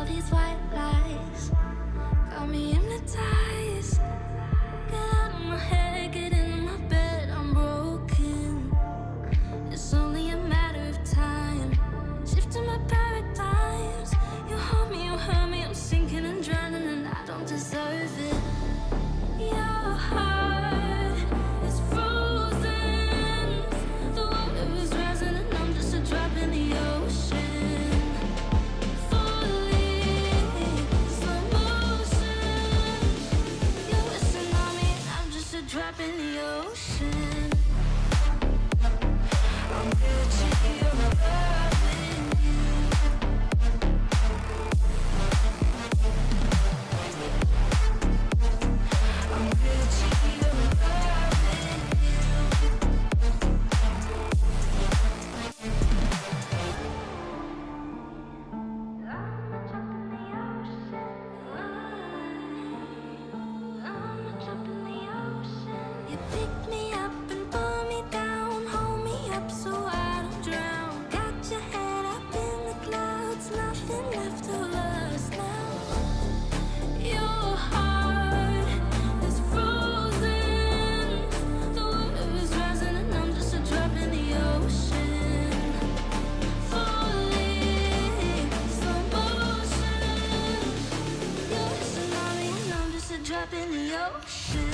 all these white lies got me hypnotized. Get out of my head, get into my bed, I'm broken. It's only a matter of time, shifting my paradigms. You harm me, you hurt me, I'm sinking and drowning, and I don't deserve it. Your heart is frozen, the water is rising and I'm just a drop in the ocean. Falling, slow motion. You're a tsunami and I'm just a drop in the ocean. I'm guilty of loving you. I'm guilty of loving you. I'm a drop in the ocean. I'm a drop in the ocean. You pick me up and pull me down, hold me up so I don't drown. Got your head up in the clouds, nothing left of us now. Your heart is frozen, the water is rising and I'm just a drop in the ocean. Falling, slow motion. You're a tsunami and I'm just a drop in the ocean.